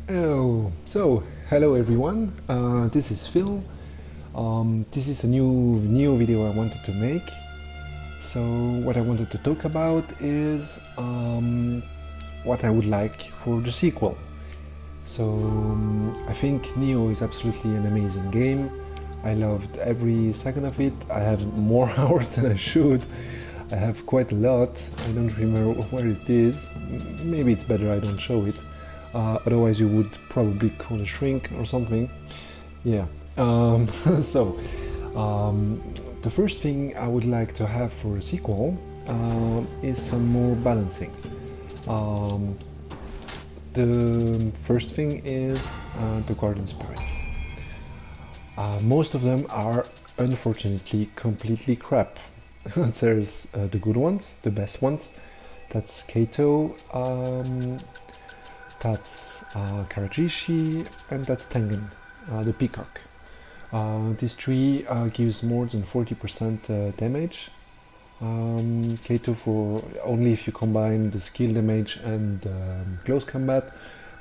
Oh, so hello everyone. This is Phil. This is a new video I wanted to make. So what I wanted to talk about is what I would like for the sequel. So I think Nioh is absolutely an amazing game. I loved every second of it. I have more hours than I should. I have quite a lot. I don't remember where it is. Maybe it's better I don't show it. Otherwise you would probably call a shrink or something. Yeah. so um, the first thing I would like to have for a sequel is some more balancing. Um, the first thing is the garden sprites. Most of them are unfortunately completely crap. There's the good ones, the best ones. That's Kato, that's Karajishi, and that's Tengen, the peacock. This tree gives more than 40% damage. Kato for only if you combine the skill damage and close combat,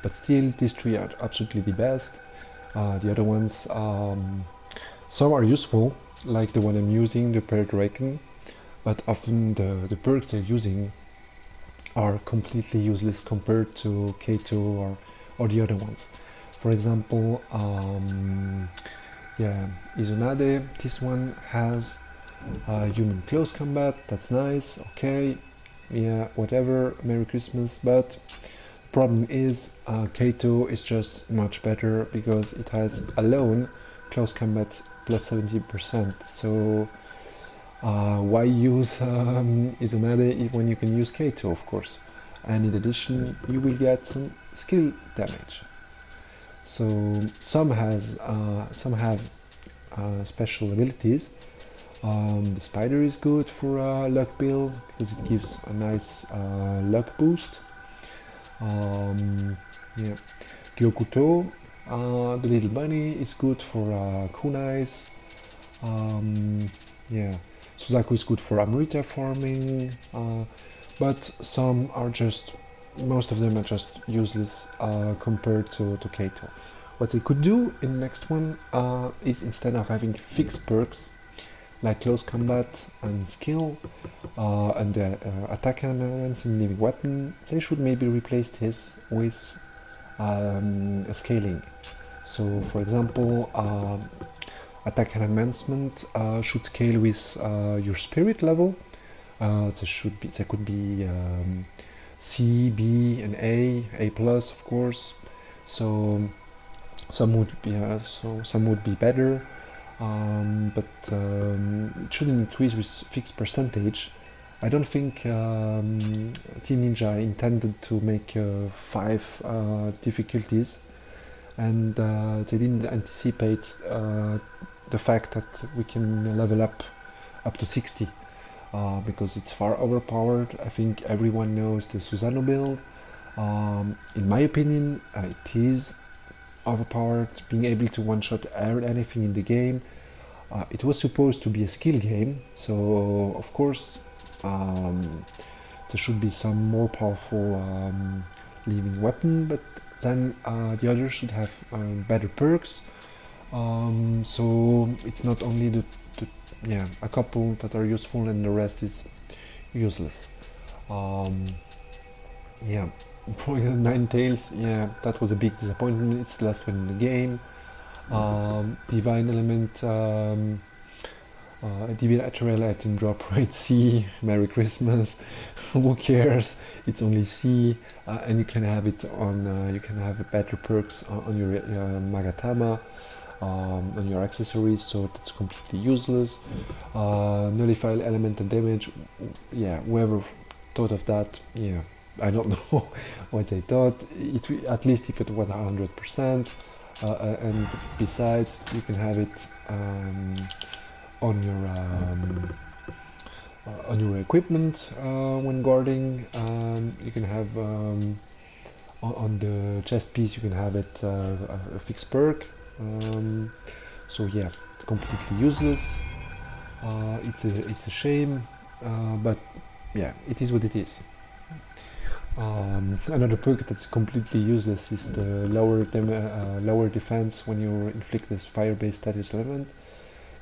but still these three are absolutely the best. The other ones, some are useful, like the one I'm using, the Paired Reckon, but often the perks they're using are completely useless compared to Kato or the other ones. For example, yeah, Izunade, this one has human close combat, that's nice, okay, yeah, whatever, Merry Christmas, but problem is Kato is just much better because it has alone close combat plus 70%, so why use Izunade when you can use Kato, of course, and in addition you will get some skill damage. So some have special abilities. The spider is good for a luck build because it gives a nice luck boost. Yeah, Gyokuto, the little bunny, is good for kunais. Yeah, Suzaku is good for Amrita farming, but some are just, most of them are just useless compared to Kato. What they could do in the next one is instead of having fixed perks like close combat and skill and attack elements and living weapon, they should maybe replace this with a scaling. So for example, attack enhancement should scale with your spirit level. There could be C, B, and A plus, of course. So some would be better, but it shouldn't increase with fixed percentage. I don't think Team Ninja intended to make 5 difficulties, and they didn't anticipate the fact that we can level up to 60 because it's far overpowered. I think everyone knows the Susano build. In my opinion, it is overpowered, being able to one-shot anything in the game. It was supposed to be a skill game, so of course there should be some more powerful living weapon, but then the others should have better perks. So it's not only yeah, a couple that are useful and the rest is useless. Yeah, Nine Tails, yeah, that was a big disappointment. It's the last one in the game. Divine Element, Dibilateral item drop rate C, Merry Christmas, who cares, it's only C, and you can have it on, you can have better perks on your Magatama, on your accessories, so that's completely useless. Nullify element and damage, yeah, whoever thought of that, yeah, I don't know what they thought. At least if it was 100%, and besides you can have it on your equipment when guarding. You can have on the chest piece, you can have it a fixed perk. So yeah, completely useless. It's a shame, but yeah, it is what it is. Another perk that's completely useless is the lower defense when you inflict this fire-based status element.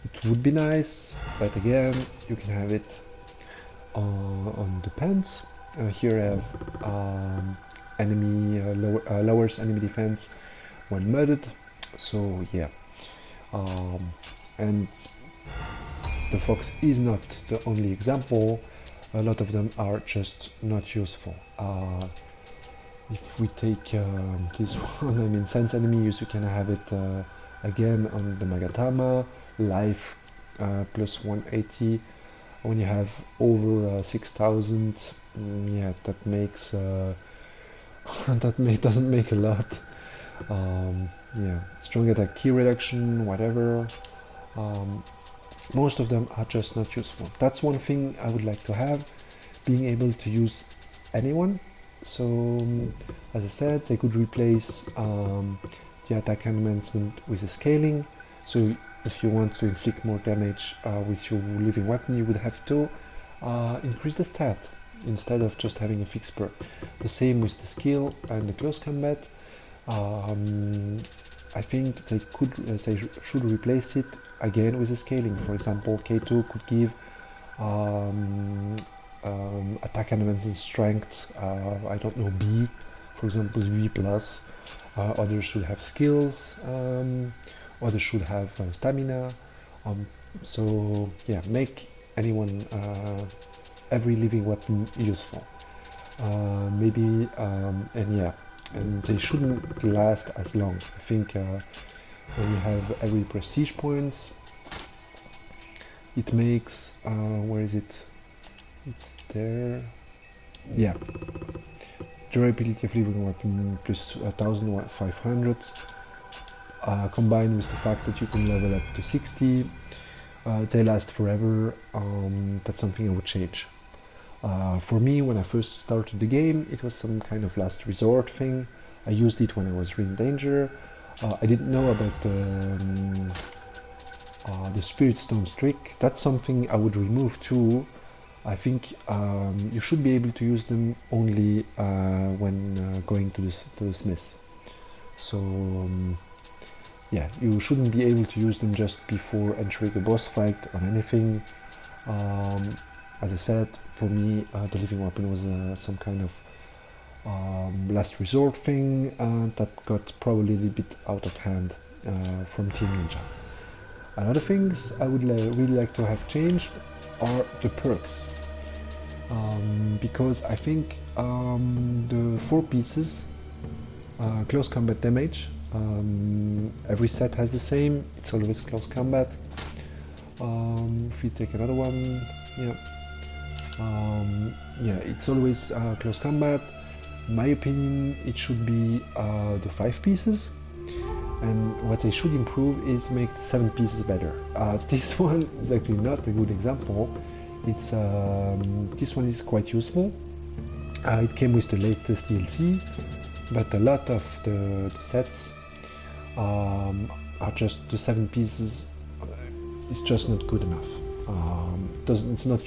It would be nice, but again, you can have it on the pants. Here I have lowers enemy defense when mudded. So yeah, and the fox is not the only example. A lot of them are just not useful. If we take this one, I mean sense enemy use, you can have it again on the Magatama, life plus 180. When you have over 6,000, yeah, that makes doesn't make a lot. Yeah, strong attack T reduction, whatever. Most of them are just not useful. That's one thing I would like to have, being able to use anyone. So, as I said, they could replace the attack enhancement with a scaling. So, if you want to inflict more damage with your living weapon, you would have to increase the stat instead of just having a fixed perk. The same with the skill and the close combat. I think they should replace it again with a scaling. For example, K2 could give attack and strength, I don't know, B, for example, B plus. Others should have skills, others should have stamina. So yeah, make anyone, every living weapon useful. Maybe, and yeah, and they shouldn't last as long. I think when you have every prestige points, it makes, where is it? It's there. Yeah. Durability of living weapon plus 1500, combined with the fact that you can level up to 60. They last forever. That's something I would change. For me, when I first started the game, it was some kind of last resort thing. I used it when I was in danger. I didn't know about the Spirit Stones trick. That's something I would remove too. I think you should be able to use them only when going to the smith. So yeah, you shouldn't be able to use them just before entering a boss fight or anything. As I said, for me, the living weapon was some kind of last resort thing that got probably a little bit out of hand from Team Ninja. Another things I would really like to have changed are the perks, because I think the 4 pieces, close combat damage, every set has the same, it's always close combat. If we take another one, yeah, yeah, it's always close combat. In my opinion, it should be the 5 pieces, and what they should improve is make the 7 pieces better. This one is actually not a good example. It's this one is quite useful. It came with the latest DLC, but a lot of the sets are just the 7 pieces. It's just not good enough. It's not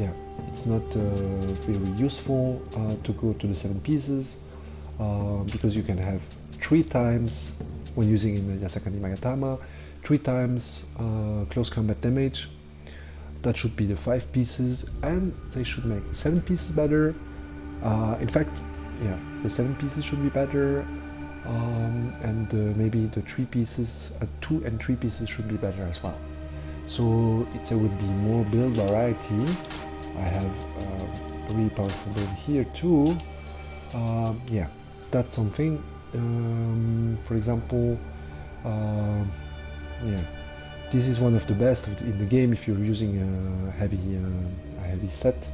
yeah, it's not very useful to go to the 7 pieces, because you can have 3 times when using in the Yasakani Magatama, 3 times close combat damage. That should be the 5 pieces, and they should make 7 pieces better. In fact, yeah, the 7 pieces should be better, and maybe the 3 pieces, 2 and 3 pieces should be better as well. So there would be more build variety. I have a really powerful build here too. Yeah, that's something. For example, yeah, this is one of the best in the game if you're using a heavy set,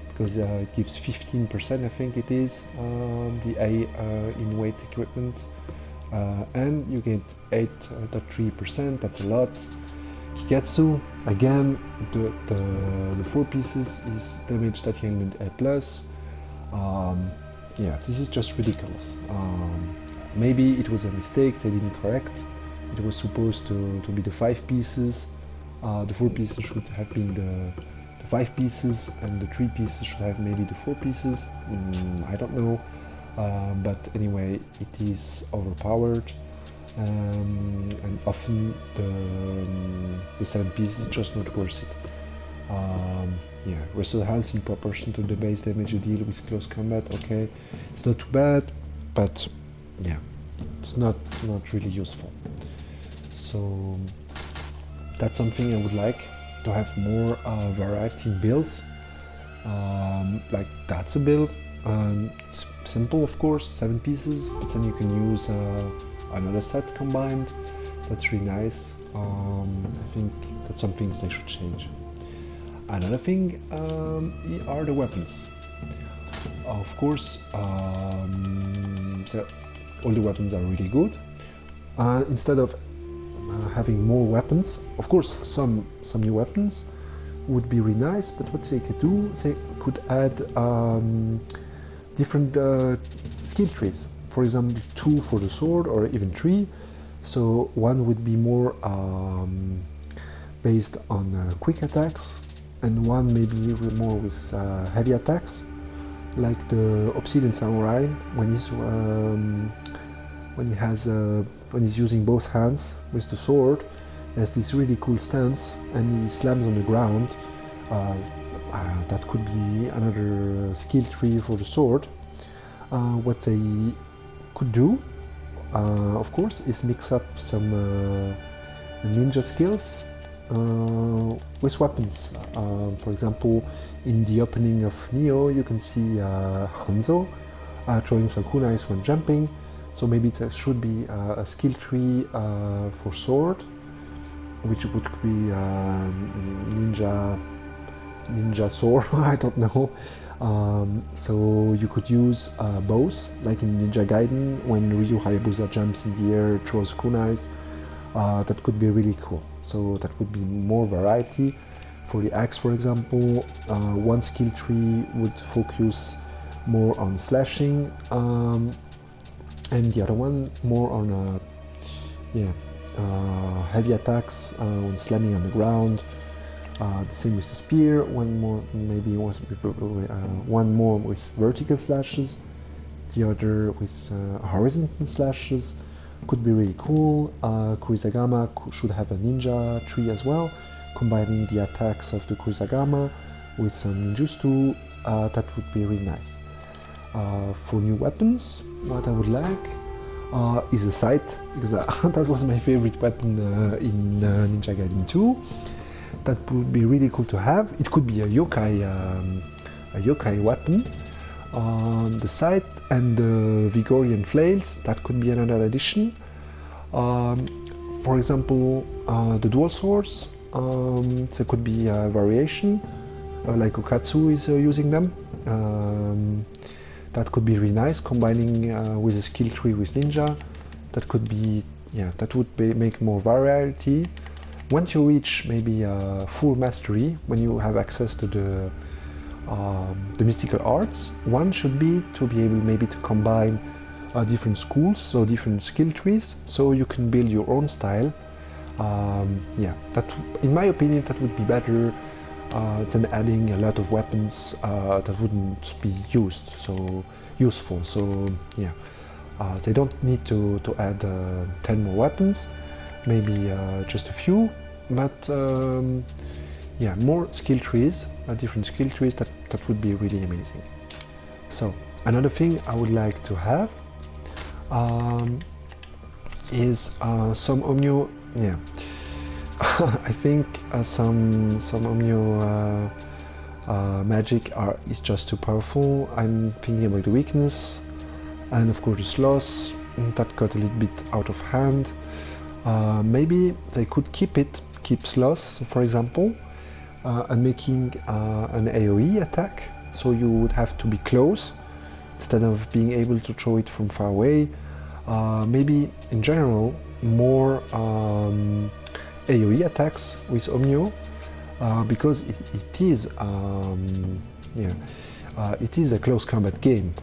because it gives 15%, I think it is, the A in weight equipment, and you get 8.3%. That's a lot. Kigetsu, again, the 4 pieces is damage that you can A plus. Yeah, this is just ridiculous. Maybe it was a mistake, they didn't correct. It was supposed to be the 5 pieces. The 4 pieces should have been the 5 pieces, and the 3 pieces should have maybe the 4 pieces. I don't know, but anyway, it is overpowered, and often the 7 pieces is just not worth it. Yeah, restore health in proportion to the base damage you deal with close combat. Okay, it's not too bad, but yeah, it's not really useful. So that's something I would like to have more variety in builds. Like that's a build. It's simple, of course, 7 pieces, but then you can use another set combined. That's really nice. I think that's something they should change. Another thing are the weapons. Of course, all the weapons are really good. Instead of having more weapons, of course, some new weapons would be really nice. But what they could do, they could add different skill trees. For example, 2 for the sword, or even 3. So one would be more based on quick attacks, and one maybe more with heavy attacks, like the Obsidian Samurai when he's using both hands with the sword. Has this really cool stance, and he slams on the ground. That could be another skill tree for the sword. What they could do, of course, is mix up some ninja skills with weapons. For example, in the opening of Nioh, you can see Hanzo throwing some kunais when jumping. So maybe there should be a skill tree for sword, which would be ninja sword. I don't know. So you could use bows, like in Ninja Gaiden, when Ryu Hayabusa jumps in the air, throws kunais. That could be really cool. So that would be more variety. For the axe, for example, one skill tree would focus more on slashing, and the other one more on heavy attacks when slamming on the ground. The same with the spear. One more with vertical slashes, the other with horizontal slashes. Could be really cool. Kurizagama should have a ninja tree as well, combining the attacks of the Kurizagama with some ninjutsu. That would be really nice. For new weapons, what I would like is a scythe, because that was my favorite weapon in Ninja Gaiden 2. That would be really cool to have. It could be a yokai weapon. The scythe and the Vigorian flails, that could be another addition. For example, the dual swords, there could be a variation, like Okatsu is using them. That could be really nice, combining with a skill tree with ninja. That could be, that would make more variety. Once you reach maybe full mastery, when you have access to the mystical arts, one should be to be able maybe to combine different schools, so different skill trees, so you can build your own style. That, in my opinion, that would be better than adding a lot of weapons that wouldn't be useful. So they don't need to add 10 more weapons, maybe just a few, but more skill trees, different skill trees, that would be really amazing. So another thing I would like to have is some Omnio. I think some Omnio magic is just too powerful. I'm thinking about the weakness, and of course the sloth, that got a little bit out of hand. Maybe they could keep sloth, for example, and making an AoE attack, so you would have to be close instead of being able to throw it from far away. Maybe in general more AoE attacks with Omnio, because it is a close combat game.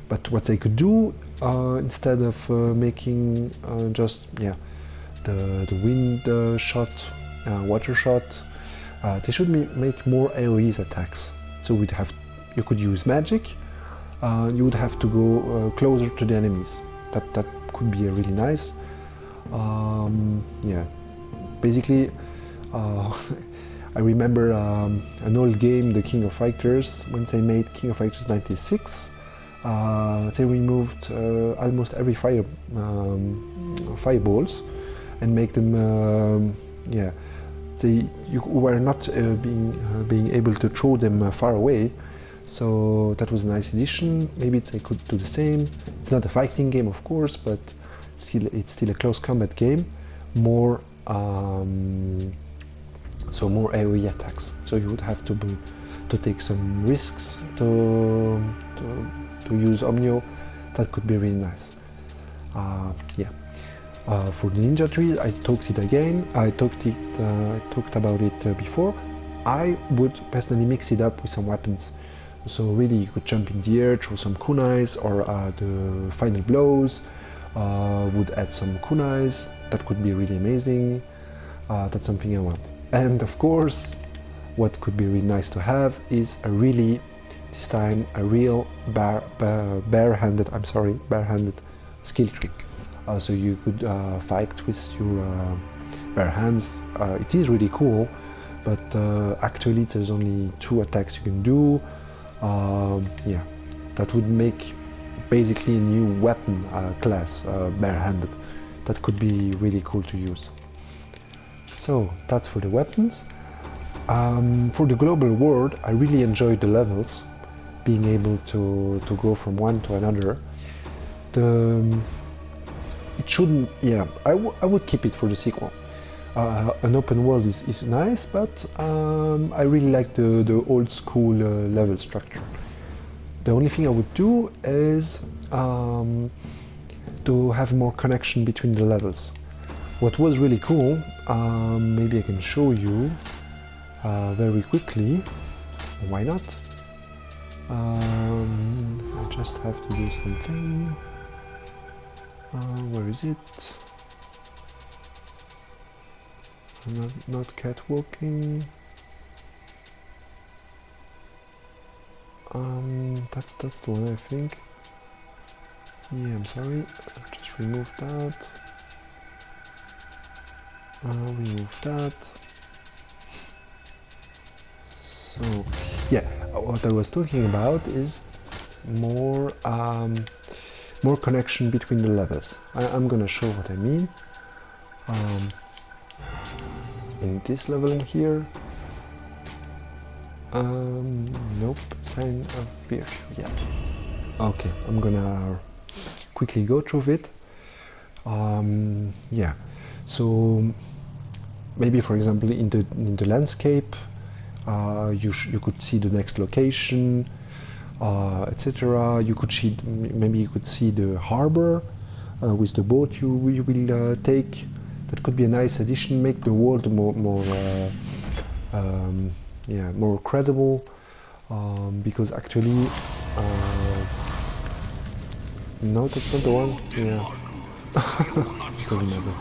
But what they could do, instead of making just the wind shot, water shot, They should make more AoE attacks. So you could use magic. You would have to go closer to the enemies. That could be really nice. Yeah, basically, I remember an old game, the King of Fighters, when they made King of Fighters 96. They removed almost every fireballs and make them, yeah. You were not being able to throw them far away, so that was a nice addition. Maybe they could do the same. It's not a fighting game, of course, but it's still a close combat game. More more AoE attacks. So you would have to take some risks to use Omnio. That could be really nice. Yeah. For the ninja tree, I talked it again. I talked about it before. I would personally mix it up with some weapons. So really, you could jump in the air, throw some kunais, or the final blows would add some kunais. That could be really amazing. That's something I want. And of course, what could be really nice to have is this time a real bare-handed skill tree. So you could fight with your bare hands. It is really cool, but actually there's only 2 attacks you can do. Yeah, that would make basically a new weapon class, bare-handed. That could be really cool to use. So that's for the weapons. For the global world, I really enjoyed the levels, being able to go from one to another. It shouldn't, yeah, I would keep it for the sequel. An open world is nice, but I really like the old school level structure. The only thing I would do is to have more connection between the levels. What was really cool, maybe I can show you very quickly, why not? I just have to do something. Where is it? Not catwalking. That's the one, I think. Yeah, I'm sorry. Just remove that. Remove that. So, yeah, what I was talking about is more connection between the levels. I'm gonna show what I mean. In this level here, nope, sign of virtue, yeah. Okay, I'm gonna quickly go through it. Yeah, so maybe for example in the landscape, you could see the next location, etc. You could see, maybe you could see the harbor with the boat you will take. That could be a nice addition, make the world more credible, because actually no, that's not the one. Yeah. Doesn't matter.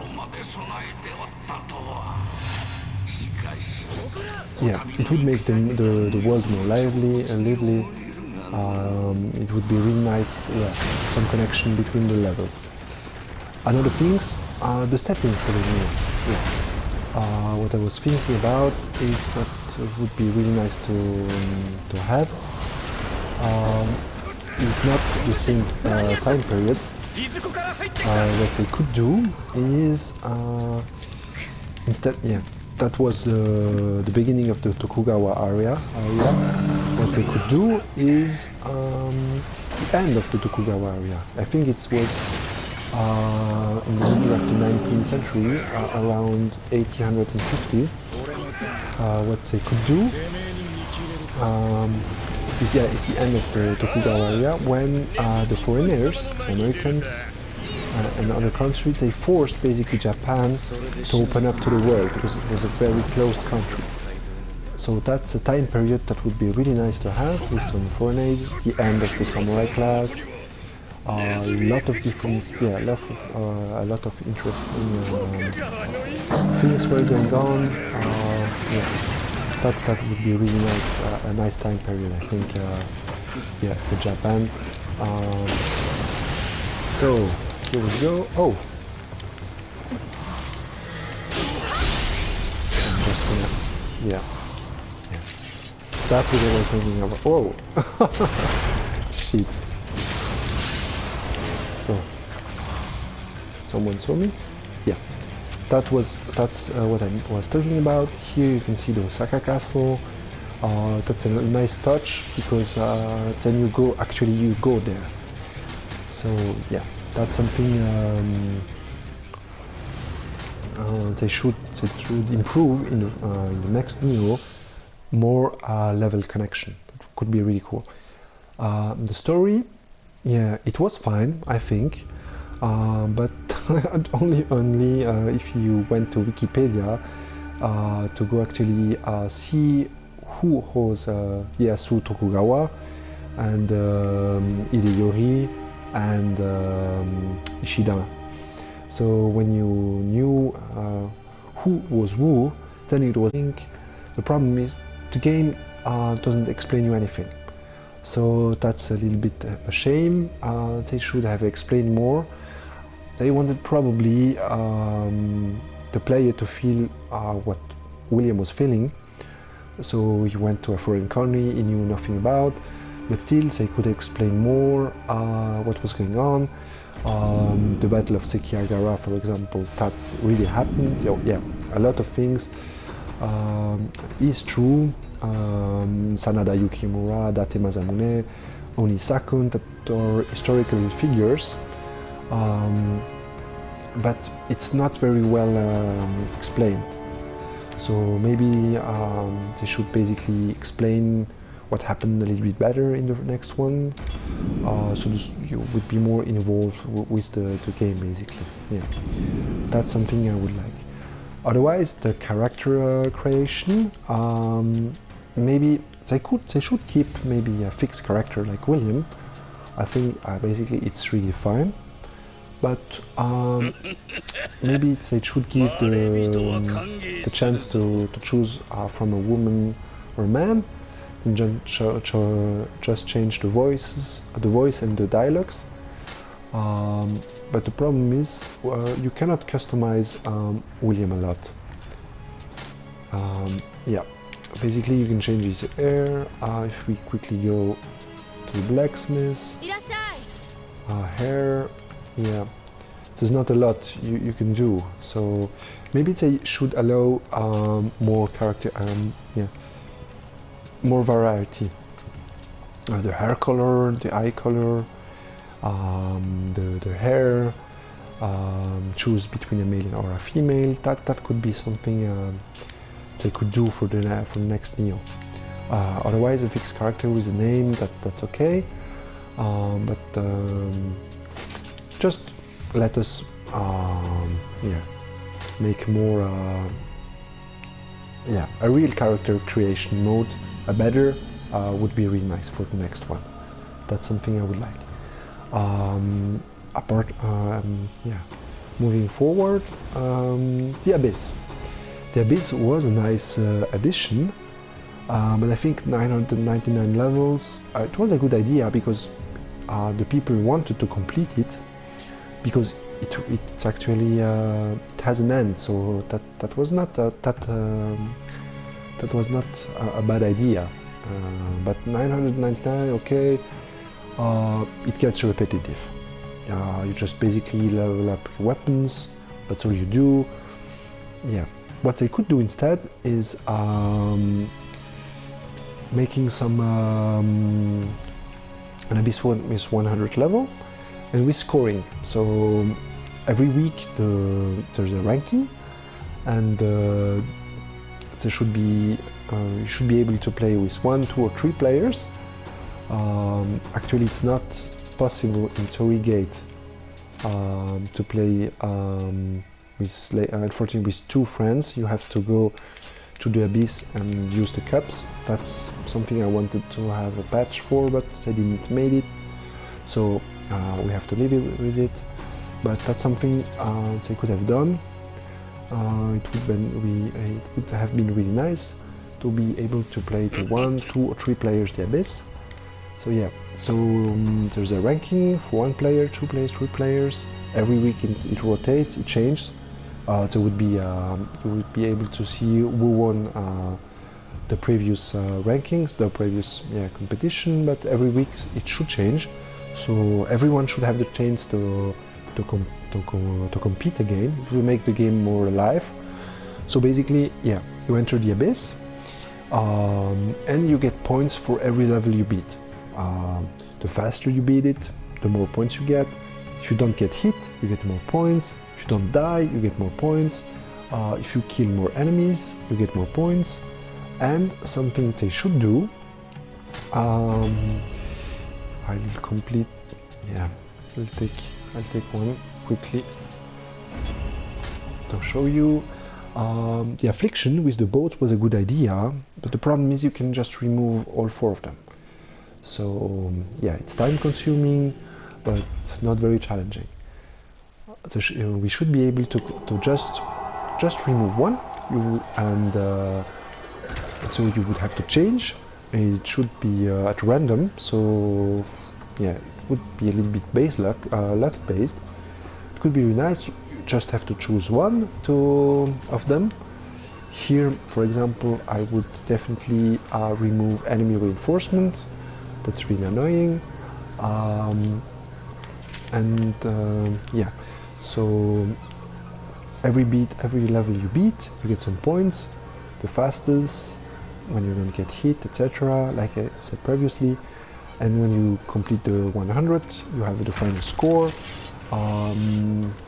Yeah, it would make the world more lively and lively. It would be really nice, yeah, some connection between the levels. Another things, the setting for the game. Yeah. What I was thinking about is that it would be really nice to have. It's not the same time period. What they could do is instead, yeah, that was the beginning of the Tokugawa area. What they could do is the end of the Tokugawa area. I think it was in the middle of the 19th century, around 1850. What they could do is, yeah, it's the end of the Tokugawa area when the foreigners, the Americans and other countries, they forced basically Japan to open up to the world because it was a very closed country. So that's a time period that would be really nice to have with some foreigners, the end of the samurai class, a lot of different, yeah, a lot of interesting things were going on. Yeah. that would be really nice, a nice time period, I think. Yeah, for Japan. So here we go. Oh, I'm just gonna, yeah. That's what I was thinking about. Oh, shit. So, someone saw me? Yeah. That's what I was talking about. Here you can see the Osaka Castle. That's a nice touch because then you go there. So yeah, that's something they should improve in the next Nioh. More level connection. That could be really cool. The story, yeah, it was fine, I think, but only if you went to Wikipedia to go actually see who was Ieyasu Tokugawa and Hideyori and Ishida. So when you knew who was who, then it was. I think the problem is the game doesn't explain you anything. So that's a little bit a shame. They should have explained more. They wanted probably the player to feel what William was feeling. So he went to a foreign country he knew nothing about, but still they could explain more what was going on. The Battle of Sekigahara, for example, that really happened. Yeah, a lot of things is true. Sanada Yukimura, Date Masamune, Onisakun, that are historical figures, but it's not very well explained. So maybe they should basically explain what happened a little bit better in the next one, so you would be more involved with the game, basically. Yeah, that's something I would like. Otherwise, the character creation, maybe they should keep maybe a fixed character like William. I think basically it's really fine, but maybe they should give the chance to choose from a woman or a man, and just change the voice and the dialogues. But the problem is you cannot customize William a lot. Yeah, basically you can change his hair. If we quickly go to blacksmith, hair, yeah, there's not a lot you can do. So maybe they should allow more character, yeah, more variety. The hair color, the eye color, the hair, choose between a male or a female. That could be something they could do for the next Nioh. Otherwise, a fixed character with a name, that's okay. But just let us, yeah, make more, yeah, a real character creation mode. A better would be really nice for the next one. That's something I would like. Yeah, moving forward, the Abyss. The Abyss was a nice addition, but I think 999 levels, it was a good idea because the people wanted to complete it, because it's actually it has an end, so that was not that was not a bad idea. But 999, okay, it gets repetitive. You just basically level up weapons, that's all you do. Yeah, what they could do instead is making some an Abyss one with 100 level and with scoring. So every week there's a ranking, and there should be you should be able to play with 1, 2 or 3 players. Actually, it's not possible in Torigate to play unfortunately with 2 friends. You have to go to the Abyss and use the cups. That's something I wanted to have a patch for, but they didn't make it, so we have to live with it. But that's something they could have done. It would have been really nice to be able to play to 1, 2 or 3 players the Abyss. So yeah, so there's a ranking for 1 player, 2 players, 3 players. Every week it rotates, it changes. So you would be able to see who won the previous rankings, the previous competition, but every week it should change. So everyone should have the chance to compete again. It will make the game more alive. So basically, yeah, you enter the Abyss, and you get points for every level you beat. The faster you beat it, the more points you get. If you don't get hit, you get more points. If you don't die, you get more points. If you kill more enemies, you get more points. And something they should do, I will complete, I'll take one quickly to show you. The affliction with the boat was a good idea, but the problem is you can just remove all 4 of them. So yeah, it's time consuming, but not very challenging. We should be able to just remove one, so you would have to change. It should be at random, so yeah, it would be a little bit luck based. It could be really nice. You just have to choose one of them. Here, for example, I would definitely remove enemy reinforcement. That's really annoying. Yeah, so every level you beat, you get some points. The fastest, when you don't get hit, etc., like I said previously. And when you complete the 100, you have the final score.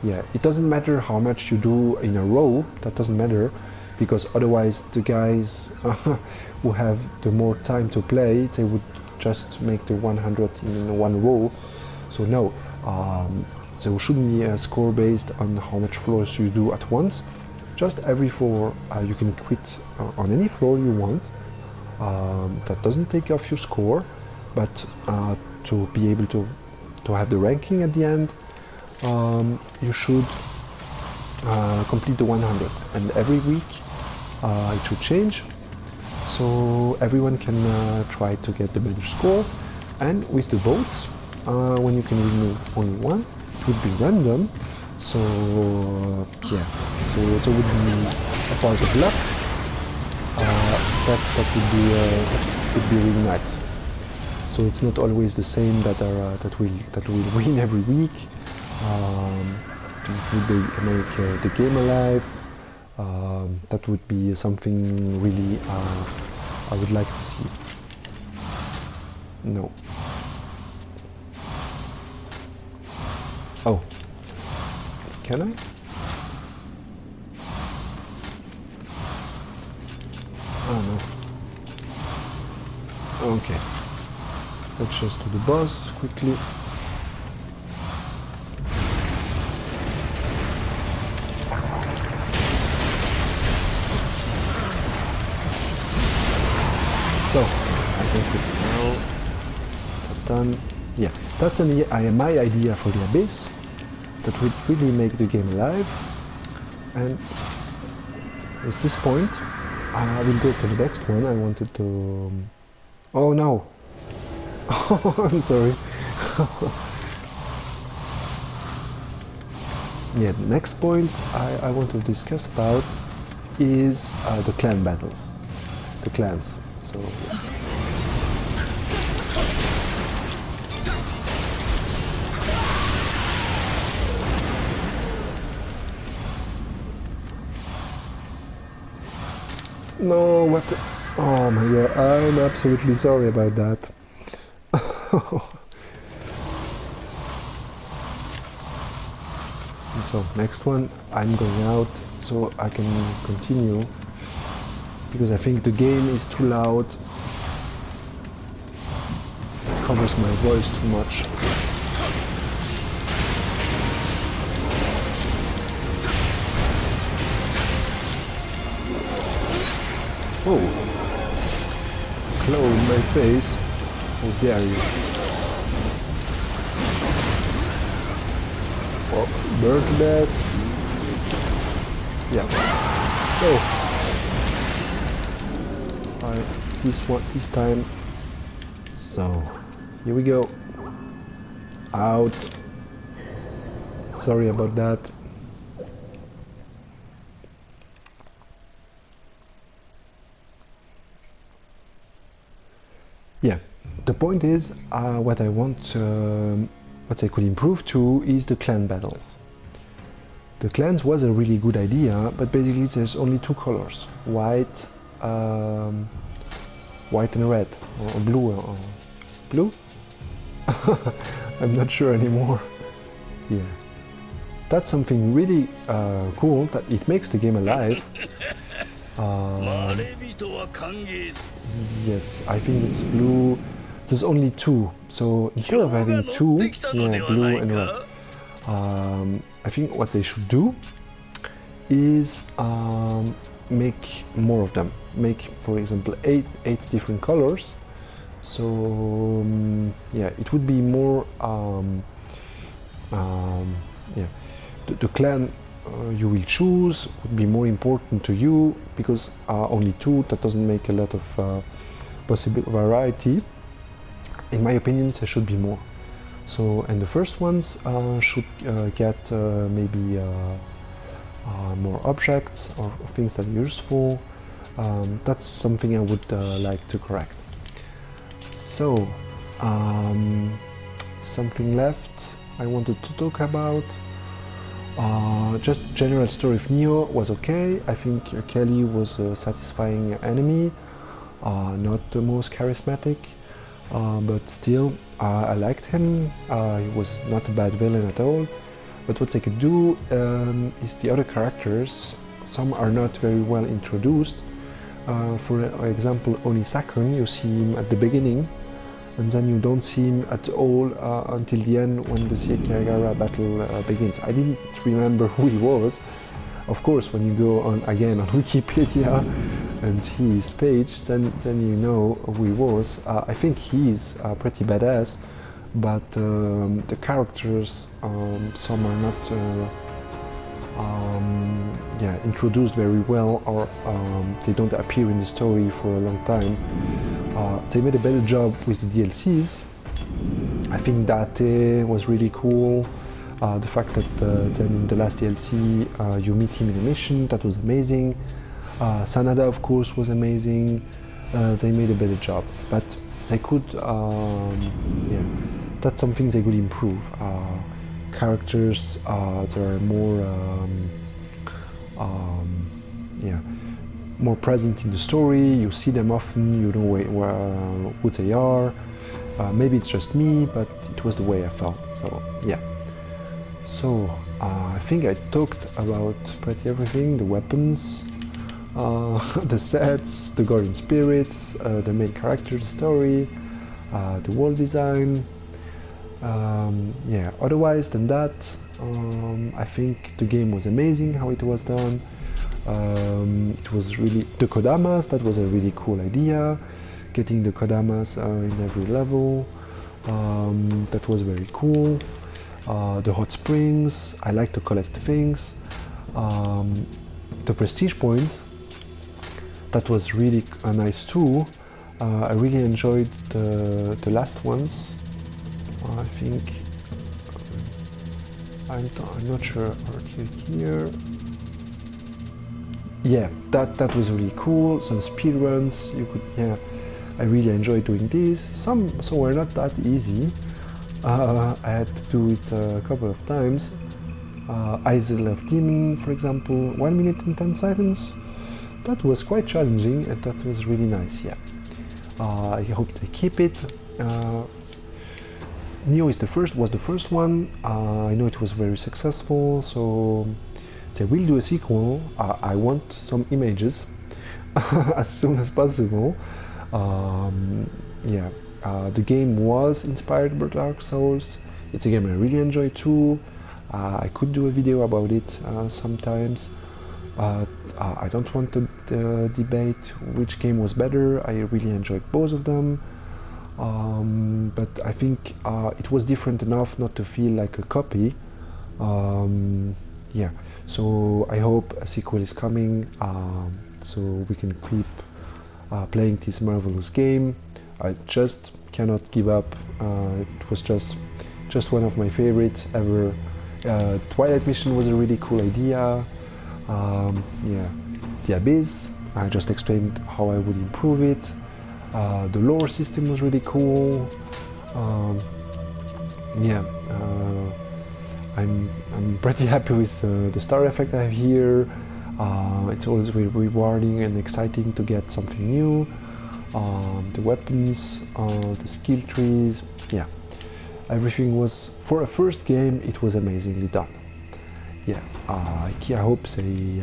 Yeah, it doesn't matter how much you do in a row, that doesn't matter, because otherwise the guys who have the more time to play, they would just make the 100 in one row. So no, there shouldn't be a score based on how much floors you do at once. Just every floor you can quit on any floor you want. That doesn't take off your score, but to be able to have the ranking at the end, you should complete the 100, and every week it should change, so everyone can try to get the better score. And with the boats, when you can remove only one, it would be random. So yeah, so it would be a part of luck. That would be really nice. So it's not always the same that will win every week. It would make the game alive. That would be something really I would like to see. No. Oh. Can I? Oh no. Okay. Let's just do the boss quickly. So, I think it's now done. Yeah, that's my idea for the Abyss. That would really make the game alive. And at this point, I will go to the next one. I wanted to... Oh no! Oh, I'm sorry. Yeah, the next point I want to discuss about is the clan battles. The clans. So... No, what the... Oh my god, I'm absolutely sorry about that. So, next one, I'm going out so I can continue, because I think the game is too loud. It covers my voice too much. Oh, claw in my face. How dare you? Oh, burn to death. Yeah. Oh. try this time. So here we go. Out. Sorry about that. Yeah, the point is, what I want, what I could improve to is the clan battles. The clans was a really good idea, but basically there's only two colors, white and red, or blue, or blue? I'm not sure anymore. Yeah, that's something really cool, that it makes the game alive. Yes, I think it's blue. There's only two, so instead of having two, yeah, blue and red, I think what they should do is make more of them. Make, for example, eight different colors. So yeah, it would be more. Yeah, the clan you will choose would be more important to you, because only two, that doesn't make a lot of possible variety. In my opinion, there should be more. So, and the first ones should get maybe more objects or things that are useful. That's something I would like to correct. So, something left I wanted to talk about. Just general story of Nioh was okay. I think Kelly was a satisfying enemy, not the most charismatic, but still I liked him. He was not a bad villain at all. But what they could do is the other characters. Some are not very well introduced. For example, Onisakun, you see him at the beginning, and then you don't see him at all until the end when the Sekigahara battle begins. I didn't remember who he was. Of course, when you go on again on Wikipedia and see his page, then you know who he was. I think he's pretty badass, but the characters, some are not yeah, introduced very well, or they don't appear in the story for a long time. They made a better job with the DLCs. I think Date was really cool. The fact that then in the last DLC you meet him in a mission, that was amazing. Sanada, of course, was amazing. They made a better job, but they could, yeah, that's something they could improve. Characters that are more, yeah, more present in the story. You see them often. You know who they are. Maybe it's just me, but it was the way I felt. So yeah. So I think I talked about pretty everything: the weapons, the sets, the guardian spirits, the main character, the story, the world design. Yeah, otherwise than that, I think the game was amazing how it was done. It was really, the Kodamas, that was a really cool idea, getting the Kodamas in every level. That was very cool. The hot springs, I like to collect things. The prestige points, that was really nice too. I really enjoyed the last ones. I think I'm not sure. Okay, here. Yeah, that was really cool. Some speed runs. You could, yeah. I really enjoyed doing these. Some were not that easy. I had to do it a couple of times. Isle of Demon, for example, 1 minute and 10 seconds. That was quite challenging, and that was really nice. Yeah. I hope they keep it. Nioh was the first one. I know it was very successful, so they will do a sequel. I want some images as soon as possible. Yeah, the game was inspired by Dark Souls. It's a game I really enjoy too. I could do a video about it sometimes. I don't want to debate which game was better. I really enjoyed both of them. But I think it was different enough not to feel like a copy. Yeah, so I hope a sequel is coming, so we can keep playing this marvelous game. I just cannot give up. It was just one of my favorites ever. Twilight Mission was a really cool idea. Yeah, the Abyss, I just explained how I would improve it. The lore system was really cool. Yeah, I'm pretty happy with the star effect I have here. It's always really rewarding and exciting to get something new. The weapons, the skill trees, yeah, everything was, for a first game, it was amazingly done. Yeah, I hope they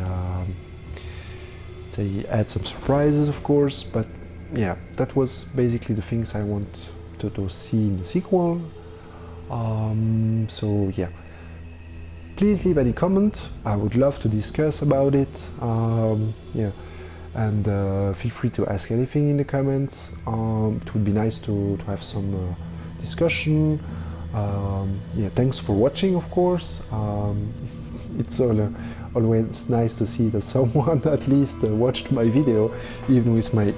add some surprises, of course, but yeah, that was basically the things I want to see in the sequel. So yeah, please leave any comment. I would love to discuss about it. Yeah, and feel free to ask anything in the comments. It would be nice to have some discussion. Yeah, thanks for watching, of course. It's always nice to see that someone at least watched my video, even with my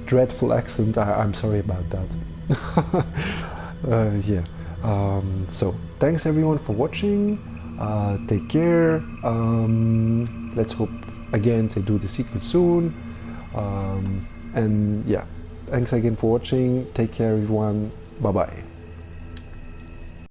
dreadful accent. I'm sorry about that. Yeah. So thanks everyone for watching. Take care. Let's hope again they do the sequel soon. And yeah, thanks again for watching. Take care everyone. Bye bye.